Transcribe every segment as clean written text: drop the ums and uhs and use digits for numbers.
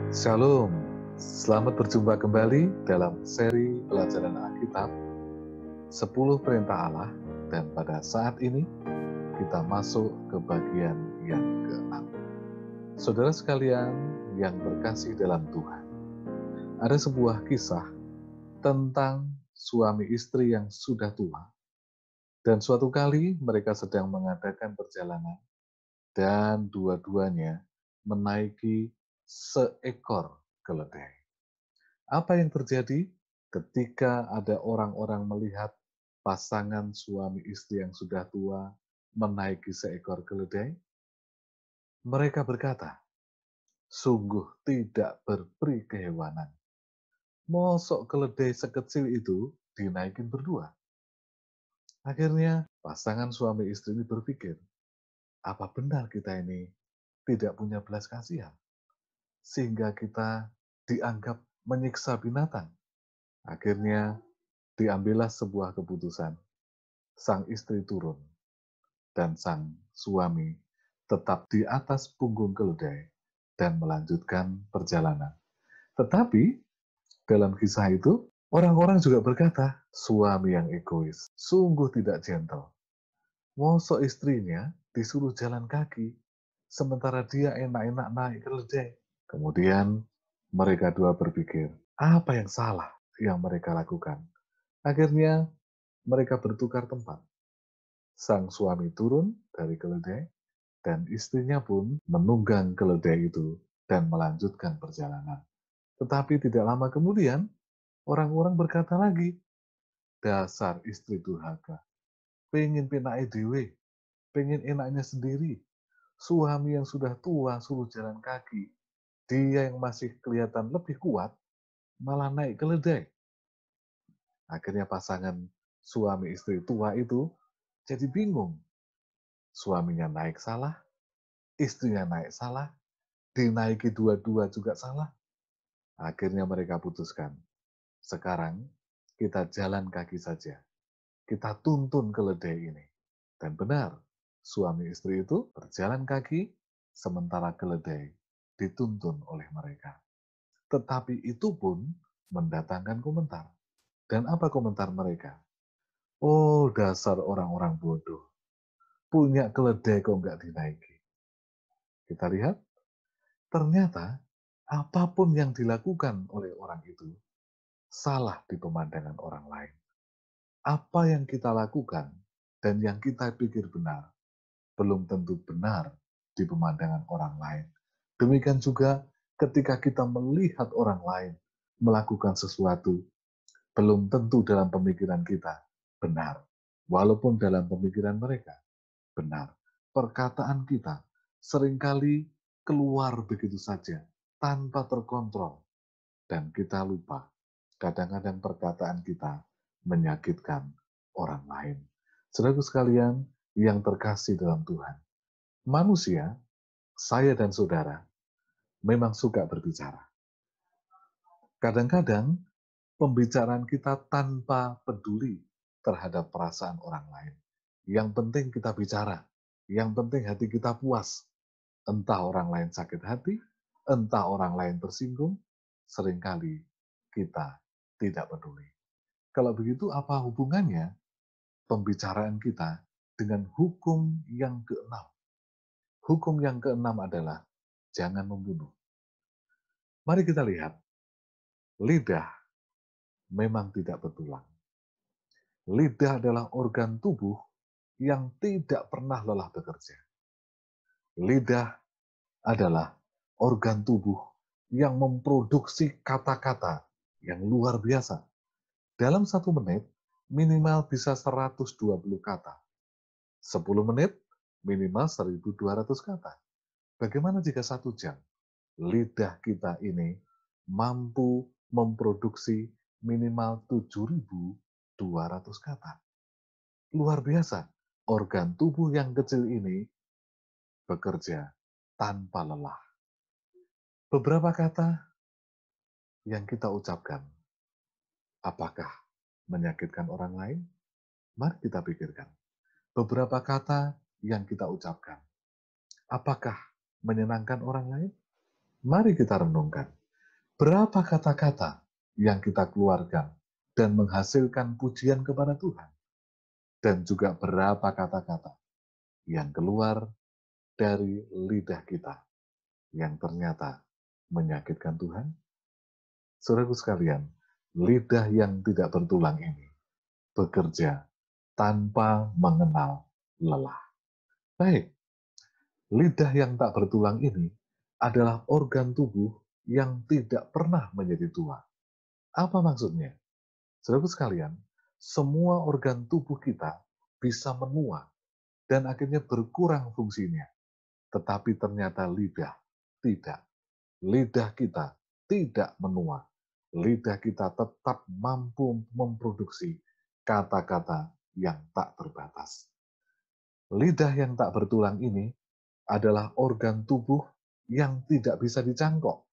Shalom, selamat berjumpa kembali dalam seri pelajaran Alkitab 10 Perintah Allah, dan pada saat ini kita masuk ke bagian yang ke-6. Saudara sekalian yang terkasih dalam Tuhan, ada sebuah kisah tentang suami istri yang sudah tua, dan suatu kali mereka sedang mengadakan perjalanan dan dua-duanya menaiki seekor keledai. Apa yang terjadi ketika ada orang-orang melihat pasangan suami istri yang sudah tua menaiki seekor keledai? Mereka berkata, sungguh tidak berperi kehewanan. Mosok keledai sekecil itu dinaikin berdua. Akhirnya pasangan suami istri ini berpikir, apa benar kita ini tidak punya belas kasihan? Sehingga kita dianggap menyiksa binatang. Akhirnya diambillah sebuah keputusan. Sang istri turun dan sang suami tetap di atas punggung keledai dan melanjutkan perjalanan. Tetapi dalam kisah itu, orang-orang juga berkata, suami yang egois, sungguh tidak gentle. Mosok istrinya disuruh jalan kaki, sementara dia enak-enak naik keledai. Kemudian mereka dua berpikir, apa yang salah yang mereka lakukan? Akhirnya mereka bertukar tempat. Sang suami turun dari keledai, dan istrinya pun menunggang keledai itu dan melanjutkan perjalanan. Tetapi tidak lama kemudian, orang-orang berkata lagi, dasar istri durhaka, pengen penake dewe, pengen enaknya sendiri. Suami yang sudah tua suruh jalan kaki, dia yang masih kelihatan lebih kuat, malah naik keledai. Akhirnya pasangan suami istri tua itu jadi bingung. Suaminya naik salah, istrinya naik salah, dinaiki dua-dua juga salah. Akhirnya mereka putuskan, sekarang kita jalan kaki saja. Kita tuntun keledai ini. Dan benar, suami istri itu berjalan kaki, sementara keledai dituntun oleh mereka. Tetapi itu pun mendatangkan komentar. Dan apa komentar mereka? Oh, dasar orang-orang bodoh. Punya keledai kok nggak dinaiki. Kita lihat, ternyata apapun yang dilakukan oleh orang itu salah di pemandangan orang lain. Apa yang kita lakukan dan yang kita pikir benar, belum tentu benar di pemandangan orang lain. Demikian juga ketika kita melihat orang lain melakukan sesuatu, belum tentu dalam pemikiran kita benar, walaupun dalam pemikiran mereka benar. Perkataan kita seringkali keluar begitu saja, tanpa terkontrol. Dan kita lupa, kadang-kadang perkataan kita menyakitkan orang lain. Saudaraku sekalian yang terkasih dalam Tuhan, manusia, saya dan saudara, memang suka berbicara. Kadang-kadang pembicaraan kita tanpa peduli terhadap perasaan orang lain. Yang penting kita bicara, yang penting hati kita puas. Entah orang lain sakit hati, entah orang lain tersinggung, seringkali kita tidak peduli. Kalau begitu, apa hubungannya pembicaraan kita dengan hukum yang keenam? Hukum yang keenam adalah jangan membunuh. Mari kita lihat, lidah memang tidak bertulang. Lidah adalah organ tubuh yang tidak pernah lelah bekerja. Lidah adalah organ tubuh yang memproduksi kata-kata yang luar biasa. Dalam 1 menit, minimal bisa 120 kata. 10 menit, minimal 1.200 kata. Bagaimana jika 1 jam? Lidah kita ini mampu memproduksi minimal 7.200 kata. Luar biasa, organ tubuh yang kecil ini bekerja tanpa lelah. Beberapa kata yang kita ucapkan, apakah menyakitkan orang lain? Mari kita pikirkan. Beberapa kata yang kita ucapkan, apakah menyenangkan orang lain? Mari kita renungkan. Berapa kata-kata yang kita keluarkan dan menghasilkan pujian kepada Tuhan? Dan juga berapa kata-kata yang keluar dari lidah kita yang ternyata menyakitkan Tuhan? Saudaraku sekalian, lidah yang tidak bertulang ini bekerja tanpa mengenal lelah. Baik, lidah yang tak bertulang ini adalah organ tubuh yang tidak pernah menjadi tua. Apa maksudnya? Saudaraku sekalian, semua organ tubuh kita bisa menua dan akhirnya berkurang fungsinya. Tetapi ternyata lidah tidak. Lidah kita tidak menua. Lidah kita tetap mampu memproduksi kata-kata yang tak terbatas. Lidah yang tak bertulang ini adalah organ tubuh yang tidak bisa dicangkok.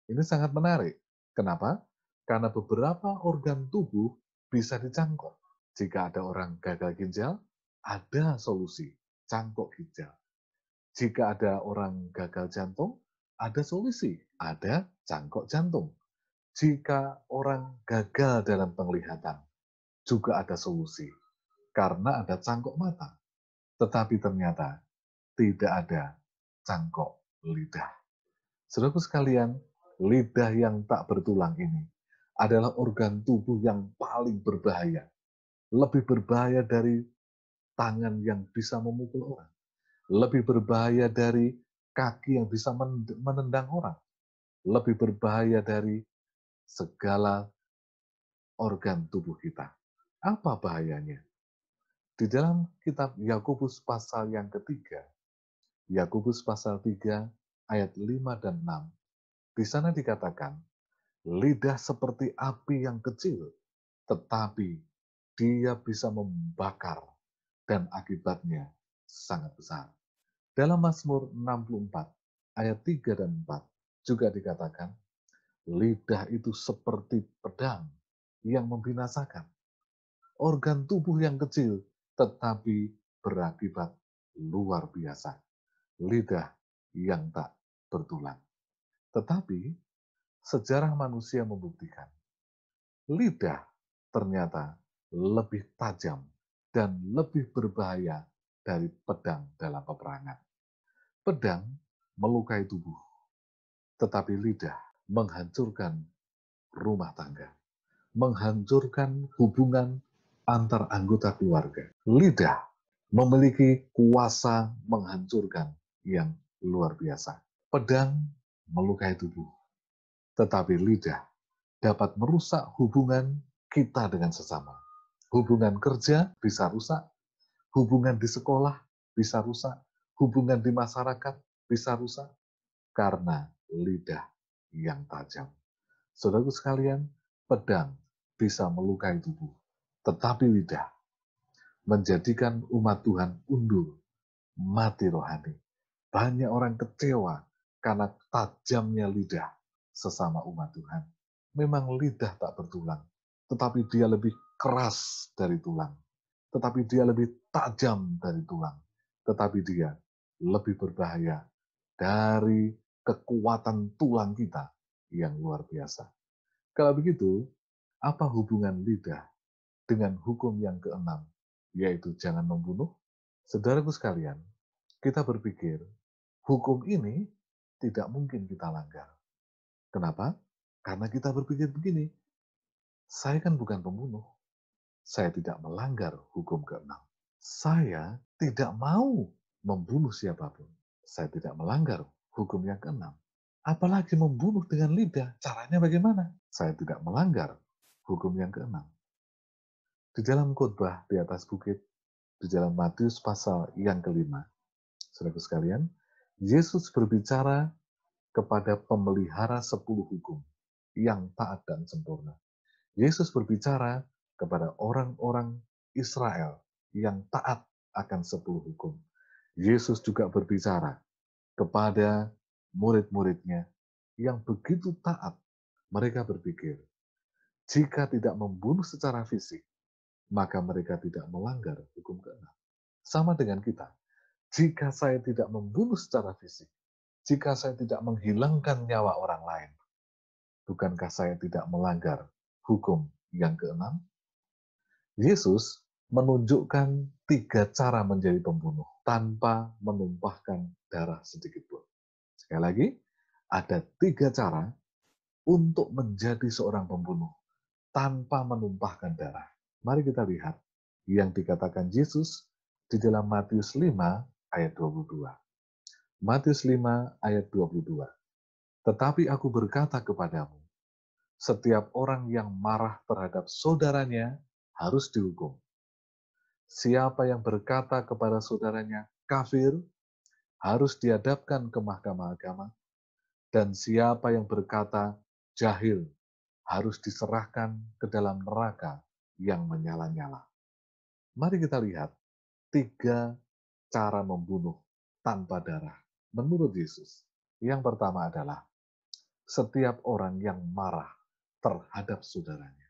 Ini sangat menarik. Kenapa? Karena beberapa organ tubuh bisa dicangkok. Jika ada orang gagal ginjal, ada solusi, cangkok ginjal. Jika ada orang gagal jantung, ada solusi, ada cangkok jantung. Jika orang gagal dalam penglihatan, juga ada solusi, karena ada cangkok mata. Tetapi ternyata tidak ada cangkok lidah. Saudaraku sekalian, lidah yang tak bertulang ini adalah organ tubuh yang paling berbahaya. Lebih berbahaya dari tangan yang bisa memukul orang. Lebih berbahaya dari kaki yang bisa menendang orang. Lebih berbahaya dari segala organ tubuh kita. Apa bahayanya? Di dalam kitab Yakobus pasal yang ketiga, Yakobus pasal 3 ayat 5 dan 6, di sana dikatakan, lidah seperti api yang kecil, tetapi dia bisa membakar dan akibatnya sangat besar. Dalam Mazmur 64 ayat 3 dan 4 juga dikatakan, lidah itu seperti pedang yang membinasakan. Organ tubuh yang kecil tetapi berakibat luar biasa. Lidah yang tak bertulang. Tetapi sejarah manusia membuktikan lidah ternyata lebih tajam dan lebih berbahaya dari pedang dalam peperangan. Pedang melukai tubuh, tetapi lidah menghancurkan rumah tangga, menghancurkan hubungan antar anggota keluarga. Lidah memiliki kuasa menghancurkan yang luar biasa. Pedang melukai tubuh, tetapi lidah dapat merusak hubungan kita dengan sesama. Hubungan kerja bisa rusak, hubungan di sekolah bisa rusak, hubungan di masyarakat bisa rusak karena lidah yang tajam. Saudaraku sekalian, pedang bisa melukai tubuh, tetapi lidah menjadikan umat Tuhan undur, mati rohani. Banyak orang kecewa karena tajamnya lidah sesama umat Tuhan. Memang lidah tak bertulang, tetapi dia lebih keras dari tulang. Tetapi dia lebih tajam dari tulang. Tetapi dia lebih berbahaya dari kekuatan tulang kita yang luar biasa. Kalau begitu, apa hubungan lidah dengan hukum yang keenam, yaitu jangan membunuh? Saudaraku sekalian, kita berpikir hukum ini tidak mungkin kita langgar. Kenapa? Karena kita berpikir begini, saya kan bukan pembunuh, saya tidak melanggar hukum keenam. Saya tidak mau membunuh siapapun. Saya tidak melanggar hukum yang keenam. Apalagi membunuh dengan lidah, caranya bagaimana? Saya tidak melanggar hukum yang keenam. Di dalam khotbah di atas bukit, di dalam Matius pasal yang kelima, saudaraku sekalian, Yesus berbicara kepada pemelihara 10 hukum yang taat dan sempurna. Yesus berbicara kepada orang-orang Israel yang taat akan 10 hukum. Yesus juga berbicara kepada murid-muridnya yang begitu taat. Mereka berpikir, jika tidak membunuh secara fisik, maka mereka tidak melanggar hukum keenam. Sama dengan kita, jika saya tidak membunuh secara fisik, jika saya tidak menghilangkan nyawa orang lain, Bukankah saya tidak melanggar hukum yang keenam? Yesus menunjukkan 3 cara menjadi pembunuh tanpa menumpahkan darah sedikit pun. Sekali lagi, ada 3 cara untuk menjadi seorang pembunuh tanpa menumpahkan darah. Mari kita lihat yang dikatakan Yesus di dalam Matius 5 ayat 22. Matius 5 ayat 22. Tetapi aku berkata kepadamu, setiap orang yang marah terhadap saudaranya harus dihukum. Siapa yang berkata kepada saudaranya kafir harus dihadapkan ke mahkamah agama, dan siapa yang berkata jahil harus diserahkan ke dalam neraka yang menyala-nyala. Mari kita lihat 3 cara membunuh tanpa darah menurut Yesus. Yang pertama adalah setiap orang yang marah terhadap saudaranya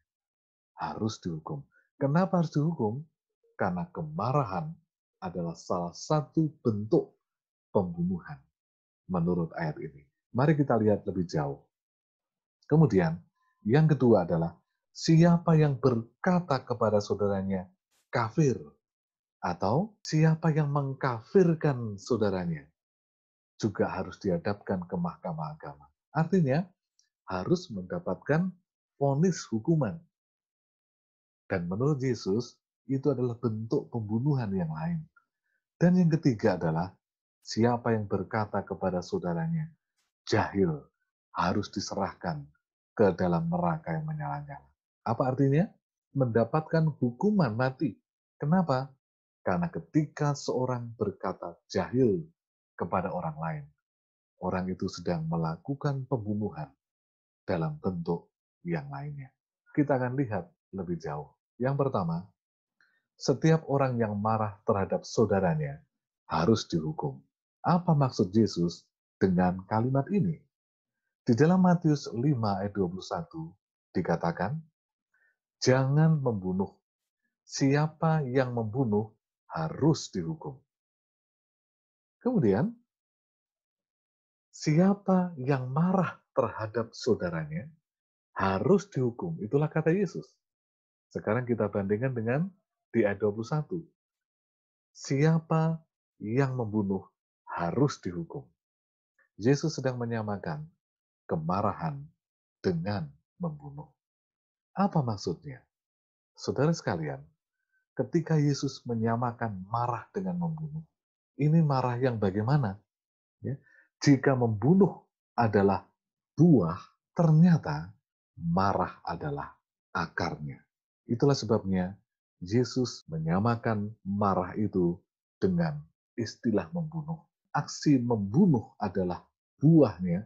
harus dihukum. Kenapa harus dihukum? Karena kemarahan adalah salah satu bentuk pembunuhan menurut ayat ini. Mari kita lihat lebih jauh. Kemudian, yang kedua adalah siapa yang berkata kepada saudaranya kafir, atau siapa yang mengkafirkan saudaranya juga harus dihadapkan ke mahkamah agama. Artinya, harus mendapatkan vonis hukuman. Dan menurut Yesus, itu adalah bentuk pembunuhan yang lain. Dan yang ketiga adalah, siapa yang berkata kepada saudaranya, jahil, harus diserahkan ke dalam neraka yang menyala-nyala. Apa artinya? Mendapatkan hukuman mati. Kenapa? Karena ketika seorang berkata jahil kepada orang lain, orang itu sedang melakukan pembunuhan dalam bentuk yang lainnya. Kita akan lihat lebih jauh. Yang pertama, setiap orang yang marah terhadap saudaranya harus dihukum. Apa maksud Yesus dengan kalimat ini? Di dalam Matius 5 ayat 21 dikatakan, jangan membunuh. Siapa yang membunuh harus dihukum. Kemudian, siapa yang marah terhadap saudaranya harus dihukum. Itulah kata Yesus. Sekarang kita bandingkan dengan di ayat 21. Siapa yang membunuh harus dihukum. Yesus sedang menyamakan kemarahan dengan membunuh. Apa maksudnya? Saudara sekalian, ketika Yesus menyamakan marah dengan membunuh, ini marah yang bagaimana? Ya, jika membunuh adalah buah, ternyata marah adalah akarnya. Itulah sebabnya Yesus menyamakan marah itu dengan istilah membunuh. Aksi membunuh adalah buahnya,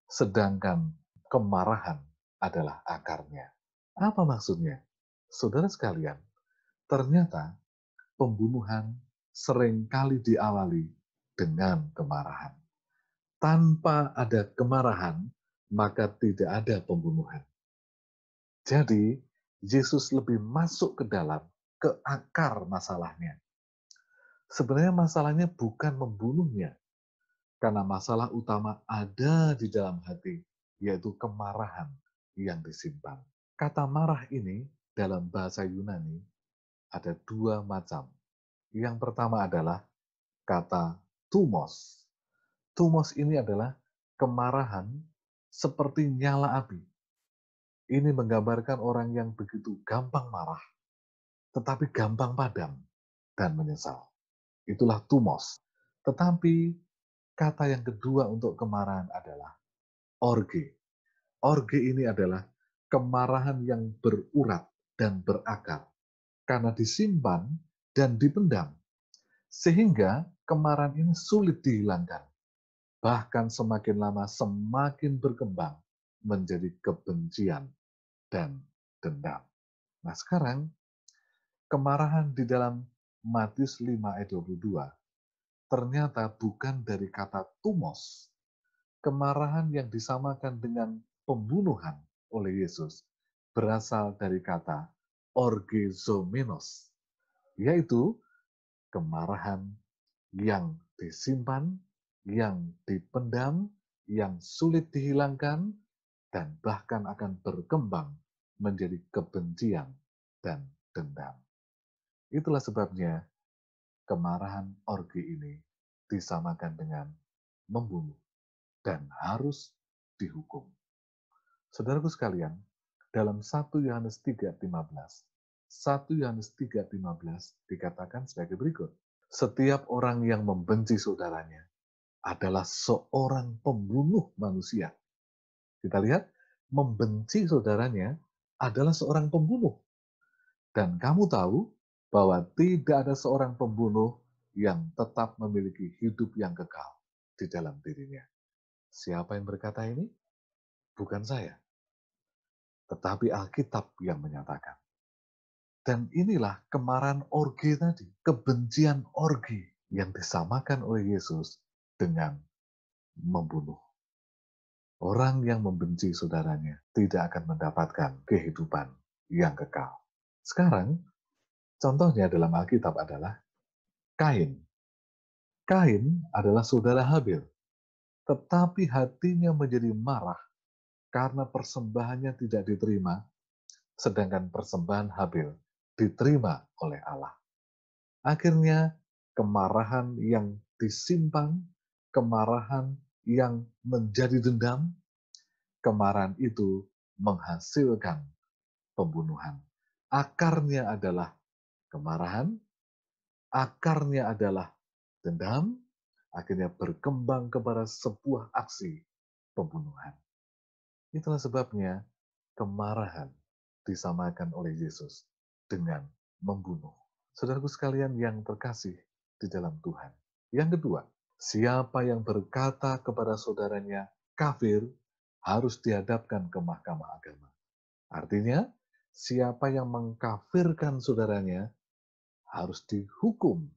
sedangkan kemarahan adalah akarnya. Apa maksudnya? Saudara sekalian, ternyata pembunuhan seringkali diawali dengan kemarahan. Tanpa ada kemarahan, maka tidak ada pembunuhan. Jadi, Yesus lebih masuk ke dalam, ke akar masalahnya. Sebenarnya masalahnya bukan membunuhnya, karena masalah utama ada di dalam hati, yaitu kemarahan yang disimpan. Kata marah ini dalam bahasa Yunani ada 2 macam. Yang pertama adalah kata thumos. Thumos ini adalah kemarahan seperti nyala api. Ini menggambarkan orang yang begitu gampang marah, tetapi gampang padam dan menyesal. Itulah thumos. Tetapi kata yang kedua untuk kemarahan adalah orge. Orge ini adalah kemarahan yang berurat dan berakar karena disimpan dan dipendam. Sehingga kemarahan ini sulit dihilangkan. Bahkan semakin lama semakin berkembang menjadi kebencian dan dendam. Nah sekarang, kemarahan di dalam Matius 5 ayat 22 ternyata bukan dari kata thumos. Kemarahan yang disamakan dengan pembunuhan oleh Yesus berasal dari kata orgezomenos, yaitu kemarahan yang disimpan, yang dipendam, yang sulit dihilangkan, dan bahkan akan berkembang menjadi kebencian dan dendam. Itulah sebabnya kemarahan orgi ini disamakan dengan membunuh dan harus dihukum. Saudaraku sekalian, dalam 1 Yohanes 3:15, 1 Yohanes 3:15 dikatakan sebagai berikut. Setiap orang yang membenci saudaranya adalah seorang pembunuh manusia. Kita lihat, membenci saudaranya adalah seorang pembunuh. Dan kamu tahu bahwa tidak ada seorang pembunuh yang tetap memiliki hidup yang kekal di dalam dirinya. Siapa yang berkata ini? Bukan saya, tetapi Alkitab yang menyatakan. Dan inilah kemarahan orgi tadi, kebencian orgi yang disamakan oleh Yesus dengan membunuh. Orang yang membenci saudaranya tidak akan mendapatkan kehidupan yang kekal. Sekarang, contohnya dalam Alkitab adalah Kain. Kain adalah saudara Habil, tetapi hatinya menjadi marah karena persembahannya tidak diterima, sedangkan persembahan Habil diterima oleh Allah. Akhirnya, kemarahan yang disimpan, kemarahan yang menjadi dendam, kemarahan itu menghasilkan pembunuhan. Akarnya adalah kemarahan, akarnya adalah dendam, akhirnya berkembang kepada sebuah aksi pembunuhan. Itulah sebabnya kemarahan disamakan oleh Yesus dengan membunuh. Saudaraku sekalian yang terkasih di dalam Tuhan. Yang kedua, siapa yang berkata kepada saudaranya kafir harus dihadapkan ke mahkamah agama. Artinya, siapa yang mengkafirkan saudaranya harus dihukum,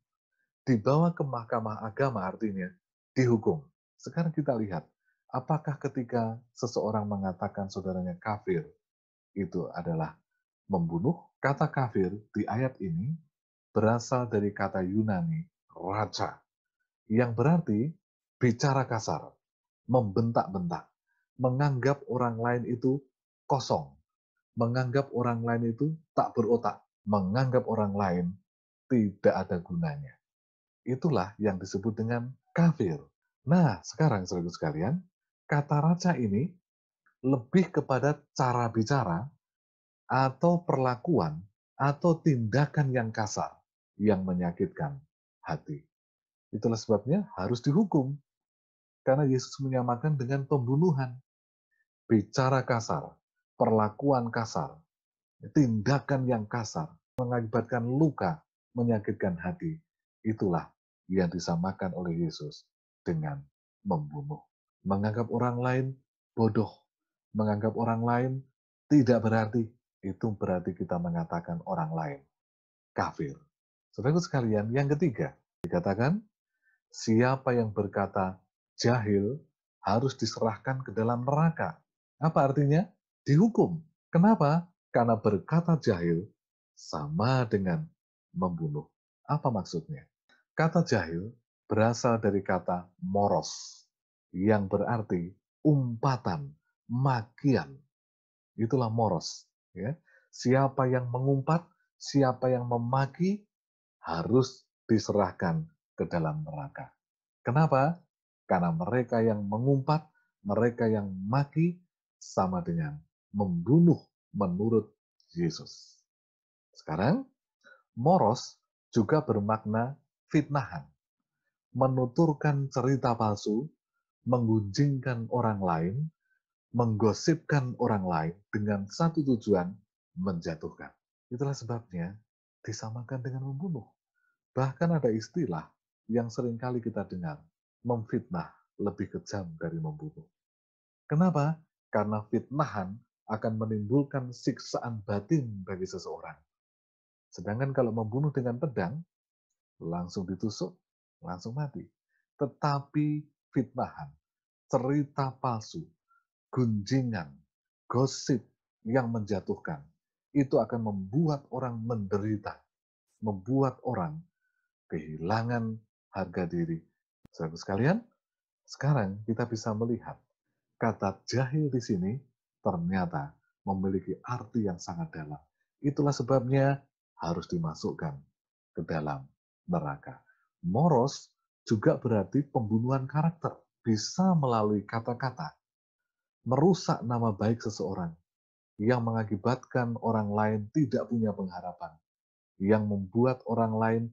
dibawa ke mahkamah agama, artinya dihukum. Sekarang kita lihat, apakah ketika seseorang mengatakan saudaranya kafir, itu adalah membunuh? Kata kafir di ayat ini berasal dari kata Yunani, raja, yang berarti bicara kasar, membentak-bentak, menganggap orang lain itu kosong, menganggap orang lain itu tak berotak, menganggap orang lain tidak ada gunanya. Itulah yang disebut dengan kafir. Nah, sekarang saudara sekalian, kata raja ini lebih kepada cara bicara atau perlakuan atau tindakan yang kasar yang menyakitkan hati. Itulah sebabnya harus dihukum. Karena Yesus menyamakan dengan pembunuhan. Bicara kasar, perlakuan kasar, tindakan yang kasar, mengakibatkan luka, menyakitkan hati. Itulah yang disamakan oleh Yesus dengan membunuh. Menganggap orang lain bodoh, menganggap orang lain tidak berarti, itu berarti kita mengatakan orang lain kafir. Saudaraku sekalian, yang ketiga, dikatakan, siapa yang berkata jahil harus diserahkan ke dalam neraka. Apa artinya? Dihukum. Kenapa? Karena berkata jahil sama dengan membunuh. Apa maksudnya? Kata jahil berasal dari kata moros, yang berarti umpatan, makian. Itulah moros. Ya. Siapa yang mengumpat, siapa yang memaki, harus diserahkan ke dalam neraka. Kenapa? Karena mereka yang mengumpat, mereka yang maki, sama dengan membunuh menurut Yesus. Sekarang, moros juga bermakna fitnahan, menuturkan cerita palsu, menggunjingkan orang lain, menggosipkan orang lain dengan satu tujuan, menjatuhkan. Itulah sebabnya disamakan dengan membunuh. Bahkan ada istilah yang seringkali kita dengar, memfitnah lebih kejam dari membunuh. Kenapa? Karena fitnahan akan menimbulkan siksaan batin bagi seseorang. Sedangkan kalau membunuh dengan pedang, langsung ditusuk, langsung mati. Tetapi fitnahan, cerita palsu, gunjingan, gosip yang menjatuhkan, itu akan membuat orang menderita, membuat orang kehilangan harga diri. Saudara sekalian, sekarang kita bisa melihat kata jahil di sini ternyata memiliki arti yang sangat dalam. Itulah sebabnya harus dimasukkan ke dalam neraka. Moros juga berarti pembunuhan karakter. Bisa melalui kata-kata merusak nama baik seseorang yang mengakibatkan orang lain tidak punya pengharapan, yang membuat orang lain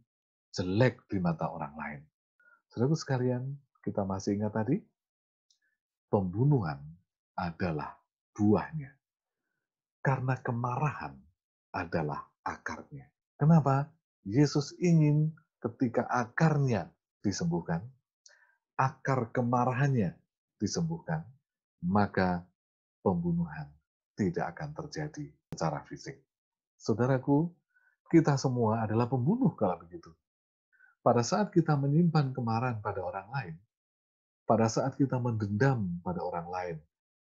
jelek di mata orang lain. Saudaraku sekalian, kita masih ingat tadi, pembunuhan adalah buahnya. Karena kemarahan adalah akarnya. Kenapa? Yesus ingin ketika akarnya disembuhkan, akar kemarahannya disembuhkan, maka pembunuhan tidak akan terjadi secara fisik. Saudaraku, kita semua adalah pembunuh kalau begitu. Pada saat kita menyimpan kemarahan pada orang lain, pada saat kita mendendam pada orang lain,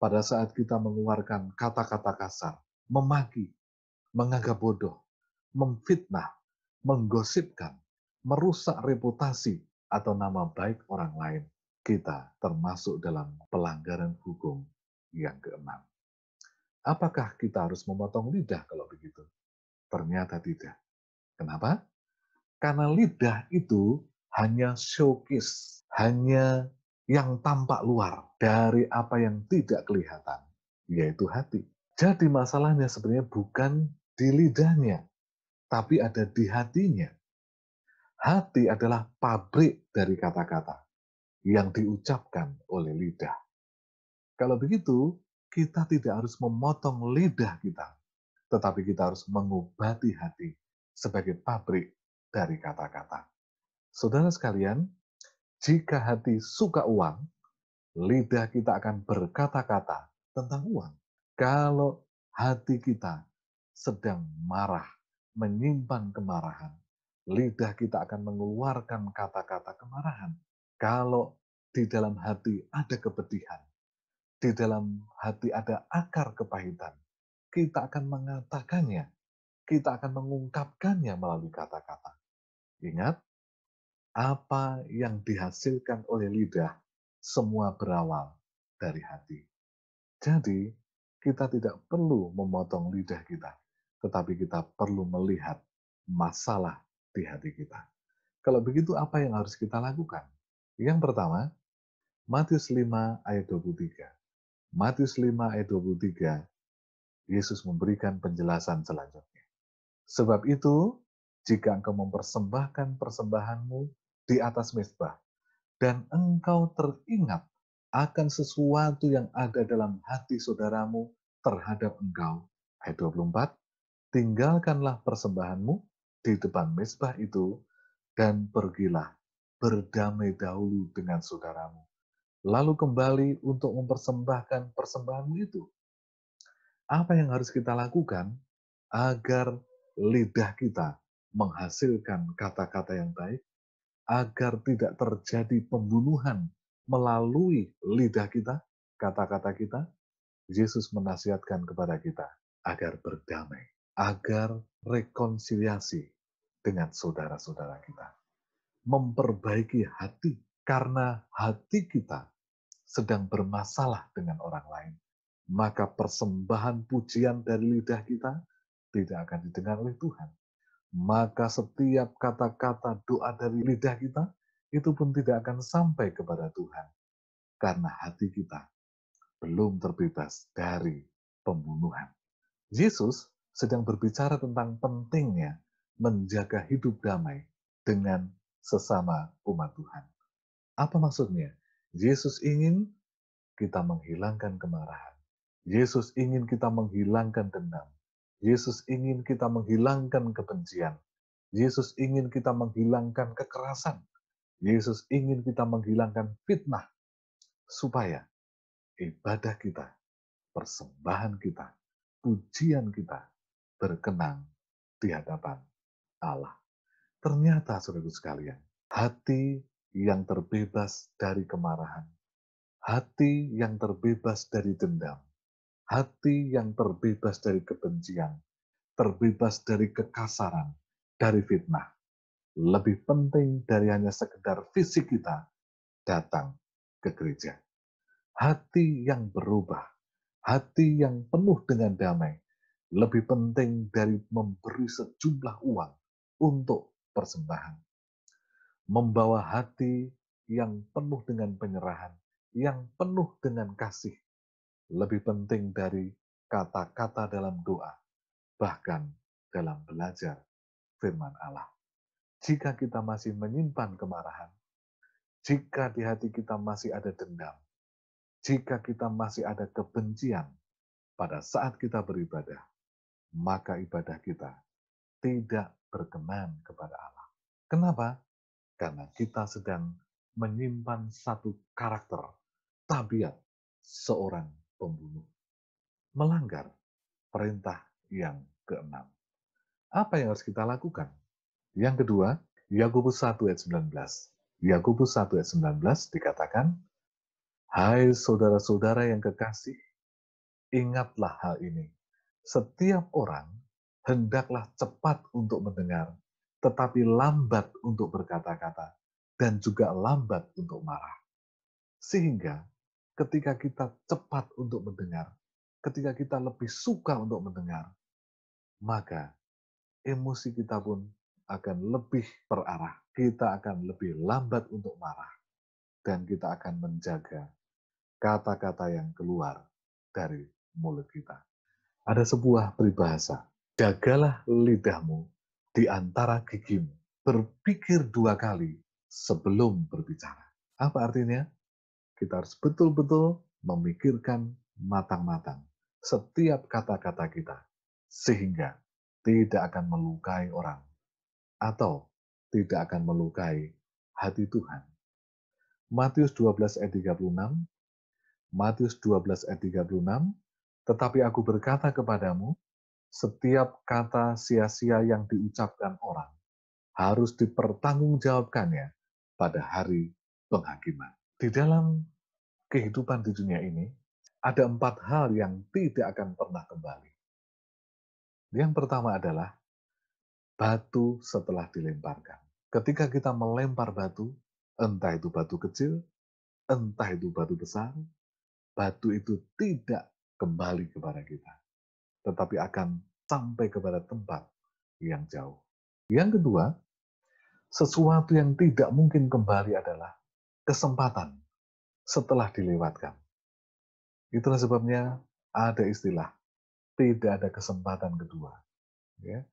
pada saat kita mengeluarkan kata-kata kasar, memaki, menganggap bodoh, memfitnah, menggosipkan, merusak reputasi atau nama baik orang lain, kita termasuk dalam pelanggaran hukum yang keenam. Apakah kita harus memotong lidah kalau begitu? Ternyata tidak. Kenapa? Karena lidah itu hanya showcase, hanya yang tampak luar dari apa yang tidak kelihatan, yaitu hati. Jadi masalahnya sebenarnya bukan di lidahnya, tapi ada di hatinya. Hati adalah pabrik dari kata-kata yang diucapkan oleh lidah. Kalau begitu, kita tidak harus memotong lidah kita, tetapi kita harus mengobati hati sebagai pabrik dari kata-kata. Saudara sekalian, jika hati suka uang, lidah kita akan berkata-kata tentang uang. Kalau hati kita sedang marah, menyimpan kemarahan, lidah kita akan mengeluarkan kata-kata kemarahan. Kalau di dalam hati ada kepedihan, di dalam hati ada akar kepahitan, kita akan mengatakannya, kita akan mengungkapkannya melalui kata-kata. Ingat, apa yang dihasilkan oleh lidah, semua berawal dari hati. Jadi, kita tidak perlu memotong lidah kita, tetapi kita perlu melihat masalah di hati kita. Kalau begitu, apa yang harus kita lakukan? Yang pertama, Matius 5 ayat 23. Matius 5 ayat 23, Yesus memberikan penjelasan selanjutnya. Sebab itu, jika engkau mempersembahkan persembahanmu di atas mezbah, dan engkau teringat akan sesuatu yang ada dalam hati saudaramu terhadap engkau. Ayat 24, tinggalkanlah persembahanmu di depan mezbah itu, dan pergilah berdamai dahulu dengan saudaramu. Lalu kembali untuk mempersembahkan persembahanmu itu. Apa yang harus kita lakukan agar lidah kita menghasilkan kata-kata yang baik, agar tidak terjadi pembunuhan melalui lidah kita, kata-kata kita? Yesus menasihatkan kepada kita agar berdamai, agar rekonsiliasi dengan saudara-saudara kita. Memperbaiki hati, karena hati kita sedang bermasalah dengan orang lain. Maka persembahan pujian dari lidah kita tidak akan didengar oleh Tuhan. Maka setiap kata-kata doa dari lidah kita itu pun tidak akan sampai kepada Tuhan. Karena hati kita belum terbebas dari pembunuhan. Yesus sedang berbicara tentang pentingnya menjaga hidup damai dengan sesama umat Tuhan. Apa maksudnya? Yesus ingin kita menghilangkan kemarahan. Yesus ingin kita menghilangkan dendam. Yesus ingin kita menghilangkan kebencian. Yesus ingin kita menghilangkan kekerasan. Yesus ingin kita menghilangkan fitnah. Supaya ibadah kita, persembahan kita, pujian kita berkenan di hadapan Allah. Ternyata, saudara sekalian, hati yang terbebas dari kemarahan, hati yang terbebas dari dendam, hati yang terbebas dari kebencian, terbebas dari kekasaran, dari fitnah, lebih penting dari hanya sekedar fisik kita datang ke gereja. Hati yang berubah, Hati yang penuh dengan damai lebih penting dari memberi sejumlah uang untuk persembahan. Membawa hati yang penuh dengan penyerahan, yang penuh dengan kasih, lebih penting dari kata-kata dalam doa, bahkan dalam belajar firman Allah. Jika kita masih menyimpan kemarahan, jika di hati kita masih ada dendam, jika kita masih ada kebencian pada saat kita beribadah, maka ibadah kita tidak berkenan kepada Allah. Kenapa? Karena kita sedang menyimpan satu karakter, tabiat seorang pembunuh, melanggar perintah yang keenam. Apa yang harus kita lakukan? Yang kedua, Yakobus 1 ayat 19. Yakobus 1 ayat 19 dikatakan, hai saudara-saudara yang kekasih, ingatlah hal ini. Setiap orang hendaklah cepat untuk mendengar, tetapi lambat untuk berkata-kata, dan juga lambat untuk marah. Sehingga ketika kita cepat untuk mendengar, ketika kita lebih suka untuk mendengar, maka emosi kita pun akan lebih terarah. Kita akan lebih lambat untuk marah. Dan kita akan menjaga kata-kata yang keluar dari mulut kita. Ada sebuah peribahasa, jagalah lidahmu di antara gigimu. Berpikir 2 kali sebelum berbicara. Apa artinya? Kita harus betul-betul memikirkan matang-matang setiap kata-kata kita, sehingga tidak akan melukai orang atau tidak akan melukai hati Tuhan. Matius 12 ayat 36, Matius 12 ayat 36, tetapi aku berkata kepadamu, setiap kata sia-sia yang diucapkan orang harus dipertanggungjawabkannya pada hari penghakiman. Di dalam kehidupan di dunia ini, ada 4 hal yang tidak akan pernah kembali. Yang pertama adalah batu setelah dilemparkan. Ketika kita melempar batu, entah itu batu kecil, entah itu batu besar, batu itu tidak kembali kepada kita, tetapi akan sampai kepada tempat yang jauh. Yang kedua, sesuatu yang tidak mungkin kembali adalah kesempatan setelah dilewatkan. Itulah sebabnya ada istilah, tidak ada kesempatan kedua. Ya.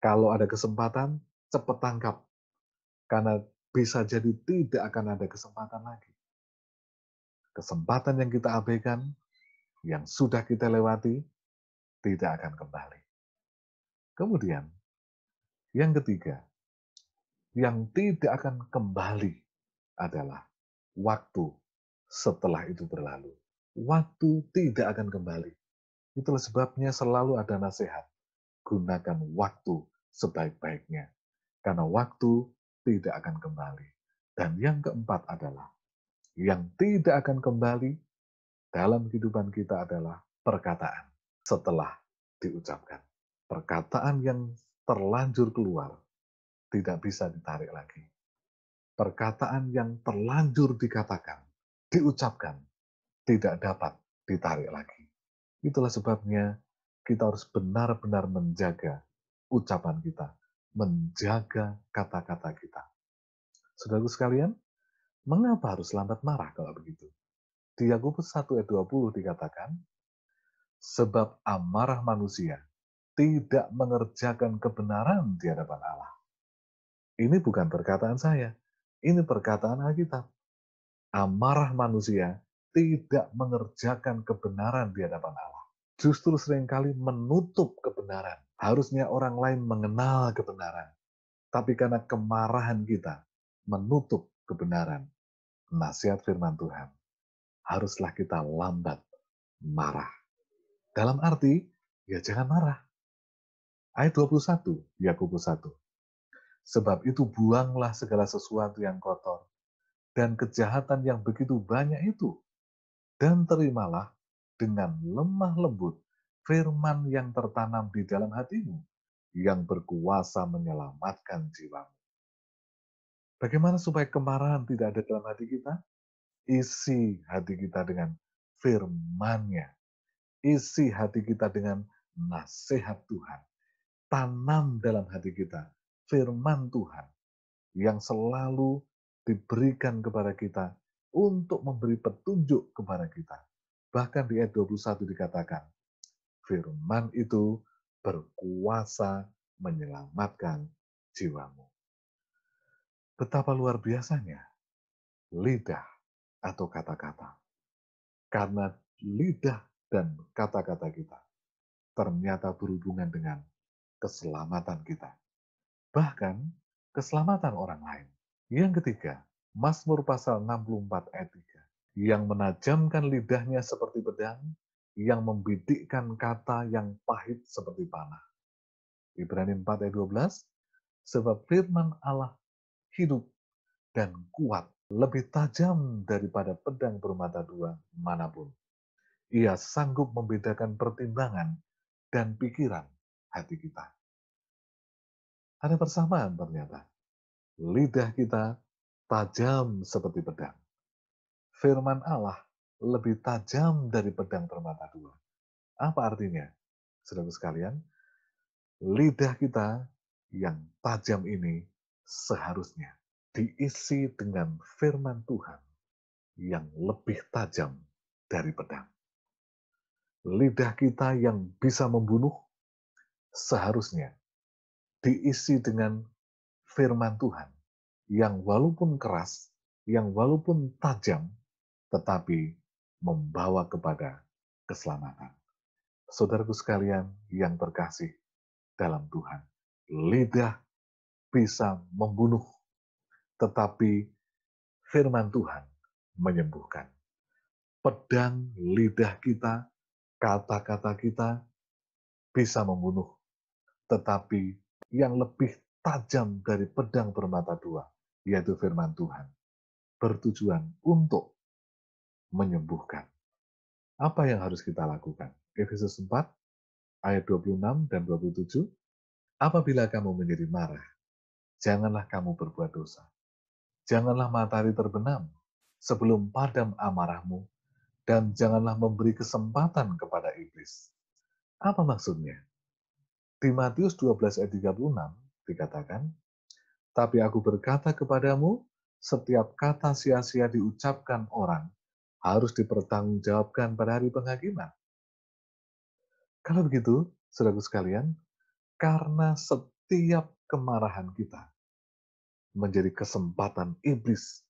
Kalau ada kesempatan, cepat tangkap. Karena bisa jadi tidak akan ada kesempatan lagi. Kesempatan yang kita abaikan, yang sudah kita lewati, tidak akan kembali. Kemudian, yang ketiga, yang tidak akan kembali adalah waktu setelah itu berlalu. Waktu tidak akan kembali. Itulah sebabnya selalu ada nasihat. Gunakan waktu sebaik-baiknya. Karena waktu tidak akan kembali. Dan yang keempat adalah, yang tidak akan kembali dalam kehidupan kita adalah perkataan setelah diucapkan. Perkataan yang terlanjur keluar tidak bisa ditarik lagi. Perkataan yang terlanjur dikatakan, diucapkan, tidak dapat ditarik lagi. Itulah sebabnya kita harus benar-benar menjaga ucapan kita, menjaga kata-kata kita. Saudaraku sekalian, mengapa harus lambat marah kalau begitu? Di Yakobus 1 ayat 20 dikatakan, sebab amarah manusia tidak mengerjakan kebenaran di hadapan Allah. Ini bukan perkataan saya, ini perkataan Alkitab. Amarah manusia tidak mengerjakan kebenaran di hadapan Allah. Justru seringkali menutup kebenaran. Harusnya orang lain mengenal kebenaran. Tapi karena kemarahan kita menutup kebenaran, nasihat firman Tuhan, haruslah kita lambat marah. Dalam arti, ya jangan marah. Ayat 21, Yakobus 1. Sebab itu buanglah segala sesuatu yang kotor dan kejahatan yang begitu banyak itu, dan terimalah dengan lemah lembut firman yang tertanam di dalam hatimu, yang berkuasa menyelamatkan jiwamu. Bagaimana supaya kemarahan tidak ada dalam hati kita? Isi hati kita dengan firman-Nya. Isi hati kita dengan nasihat Tuhan. Tanam dalam hati kita firman Tuhan yang selalu diberikan kepada kita untuk memberi petunjuk kepada kita. Bahkan di ayat 21 dikatakan, firman itu berkuasa menyelamatkan jiwamu. Betapa luar biasanya lidah atau kata-kata. Karena lidah dan kata-kata kita ternyata berhubungan dengan keselamatan kita. Bahkan keselamatan orang lain. Yang ketiga, Mazmur pasal 64 ayat 3. Yang menajamkan lidahnya seperti pedang, yang membidikkan kata yang pahit seperti panah. Ibrani 4 ayat 12, sebab firman Allah hidup dan kuat, lebih tajam daripada pedang bermata dua manapun. Ia sanggup membedakan pertimbangan dan pikiran hati kita. Ada persamaan ternyata. Lidah kita tajam seperti pedang. Firman Allah lebih tajam dari pedang bermata dua. Apa artinya? Saudara sekalian, lidah kita yang tajam ini seharusnya diisi dengan firman Tuhan yang lebih tajam dari pedang. Lidah kita yang bisa membunuh seharusnya diisi dengan firman Tuhan yang walaupun keras, yang walaupun tajam, tetapi membawa kepada keselamatan. Saudaraku sekalian yang terkasih dalam Tuhan, lidah bisa membunuh, tetapi firman Tuhan menyembuhkan. Pedang lidah kita, kata-kata kita bisa membunuh, tetapi yang lebih tajam dari pedang bermata dua, yaitu firman Tuhan, bertujuan untuk menyembuhkan. Apa yang harus kita lakukan? Efesus 4 ayat 26 dan 27. Apabila kamu menjadi marah, janganlah kamu berbuat dosa. Janganlah matahari terbenam sebelum padam amarahmu, dan janganlah memberi kesempatan kepada iblis. Apa maksudnya? Di Matius 12 ayat 36 dikatakan, tapi aku berkata kepadamu, setiap kata sia-sia diucapkan orang harus dipertanggungjawabkan pada hari penghakiman. Kalau begitu, saudaraku sekalian, karena setiap kemarahan kita menjadi kesempatan iblis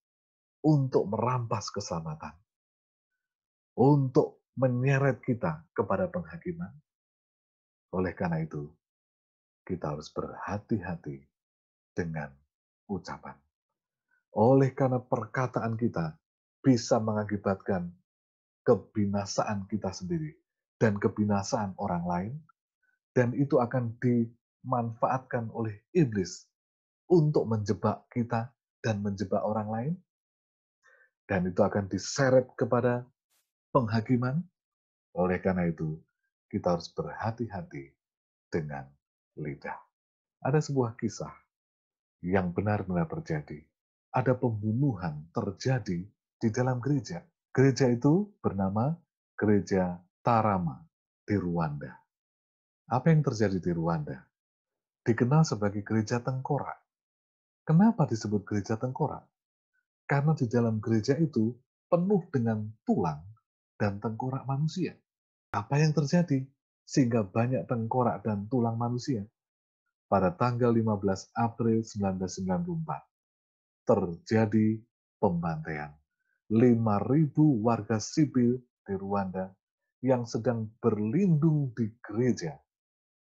untuk merampas keselamatan, untuk menyeret kita kepada penghakiman. Oleh karena itu, kita harus berhati-hati dengan ucapan. Oleh karena perkataan kita bisa mengakibatkan kebinasaan kita sendiri dan kebinasaan orang lain, dan itu akan dimanfaatkan oleh iblis untuk menjebak kita dan menjebak orang lain, dan itu akan diseret kepada penghakiman. Oleh karena itu, kita harus berhati-hati dengan lidah. Ada sebuah kisah yang benar-benar terjadi. Ada pembunuhan terjadi di dalam gereja. Gereja itu bernama Gereja Tarama di Rwanda. Apa yang terjadi di Rwanda? Dikenal sebagai gereja tengkorak. Kenapa disebut gereja tengkorak? Karena di dalam gereja itu penuh dengan tulang dan tengkorak manusia. Apa yang terjadi sehingga banyak tengkorak dan tulang manusia? Pada tanggal 15 April 1994, terjadi pembantaian. 5.000 warga sipil di Rwanda yang sedang berlindung di gereja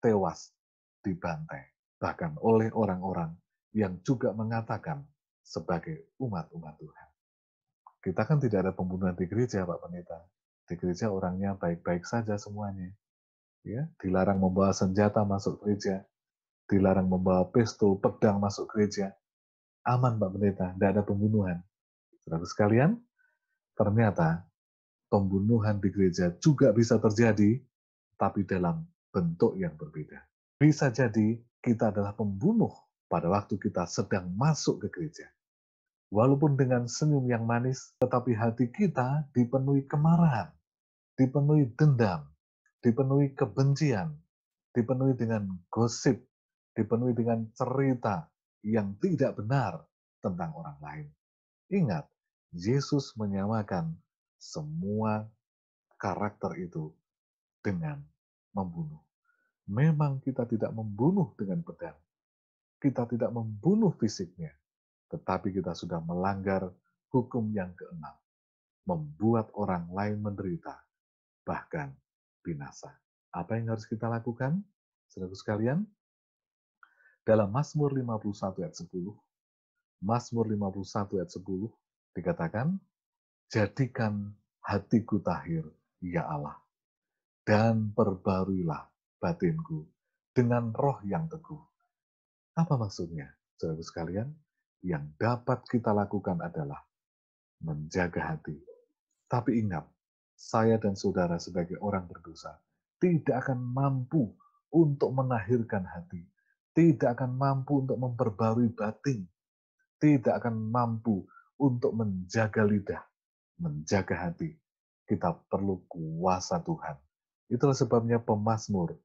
tewas dibantai, bahkan oleh orang-orang yang juga mengatakan sebagai umat-umat Tuhan. Kita kan tidak ada pembunuhan di gereja, Pak Pendeta. Di gereja orangnya baik-baik saja semuanya. Ya, dilarang membawa senjata masuk gereja, dilarang membawa pistol, pedang masuk gereja. Aman, Pak Pendeta, tidak ada pembunuhan. Saudara sekalian, ternyata pembunuhan di gereja juga bisa terjadi, tapi dalam bentuk yang berbeda. Bisa jadi kita adalah pembunuh pada waktu kita sedang masuk ke gereja. Walaupun dengan senyum yang manis, tetapi hati kita dipenuhi kemarahan, dipenuhi dendam, dipenuhi kebencian, dipenuhi dengan gosip, dipenuhi dengan cerita yang tidak benar tentang orang lain. Ingat, Yesus menyamakan semua karakter itu dengan membunuh. Memang kita tidak membunuh dengan pedang, kita tidak membunuh fisiknya, tetapi kita sudah melanggar hukum yang keenam, membuat orang lain menderita, bahkan binasa. Apa yang harus kita lakukan, saudara sekalian? Dalam Mazmur 51 ayat 10, Mazmur 51 ayat 10 dikatakan, jadikan hatiku tahir, ya Allah, dan perbaruilah batinku dengan roh yang teguh. Apa maksudnya, saudara sekalian? Yang dapat kita lakukan adalah menjaga hati. Tapi ingat, saya dan saudara sebagai orang berdosa tidak akan mampu untuk menahirkan hati, tidak akan mampu untuk memperbarui batin, tidak akan mampu untuk menjaga lidah, menjaga hati. Kita perlu kuasa Tuhan. Itulah sebabnya pemazmur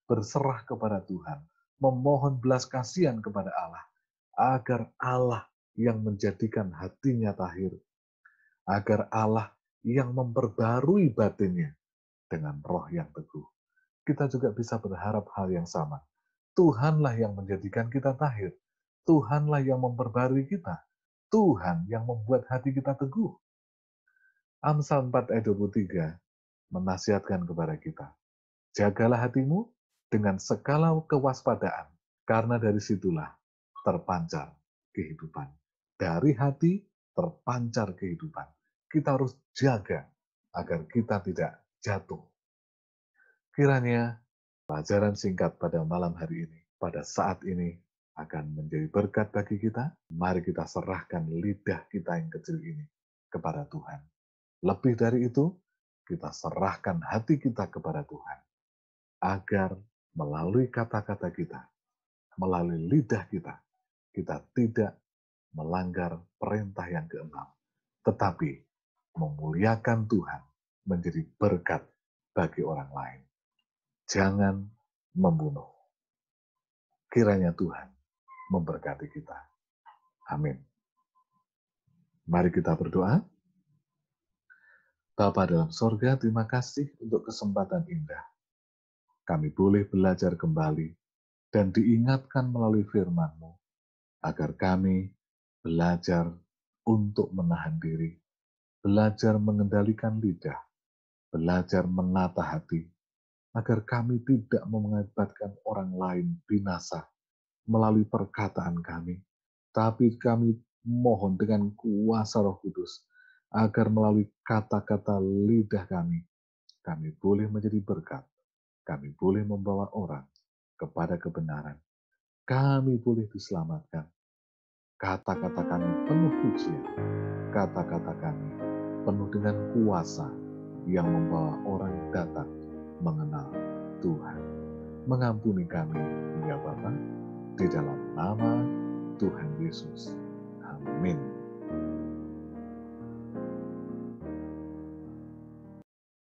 berserah kepada Tuhan, memohon belas kasihan kepada Allah, agar Allah yang menjadikan hatinya tahir, agar Allah yang memperbarui batinnya dengan roh yang teguh. Kita juga bisa berharap hal yang sama. Tuhanlah yang menjadikan kita tahir. Tuhanlah yang memperbarui kita. Tuhan yang membuat hati kita teguh. Amsal 4 ayat 23 menasihatkan kepada kita. Jagalah hatimu dengan segala kewaspadaan, karena dari situlah terpancar kehidupan. Dari hati terpancar kehidupan. Kita harus jaga agar kita tidak jatuh. Kiranya pelajaran singkat pada malam hari ini, pada saat ini, akan menjadi berkat bagi kita. Mari kita serahkan lidah kita yang kecil ini kepada Tuhan. Lebih dari itu, kita serahkan hati kita kepada Tuhan, agar melalui kata-kata kita, melalui lidah kita, kita tidak melanggar perintah yang keenam, tetapi memuliakan Tuhan, menjadi berkat bagi orang lain. Jangan membunuh. Kiranya Tuhan memberkati kita. Amin. Mari kita berdoa. Bapa dalam sorga, terima kasih untuk kesempatan indah. Kami boleh belajar kembali dan diingatkan melalui firman-Mu, agar kami belajar untuk menahan diri, belajar mengendalikan lidah, belajar menata hati, agar kami tidak mengakibatkan orang lain binasa melalui perkataan kami, tapi kami mohon dengan kuasa Roh Kudus, agar melalui kata-kata lidah kami boleh menjadi berkat, kami boleh membawa orang kepada kebenaran, kami boleh diselamatkan. Kata-kata kami penuh pujian, kata-kata kami penuh dengan kuasa yang membawa orang datang mengenal Tuhan. Mengampuni kami, ya Bapa, di dalam nama Tuhan Yesus. Amin.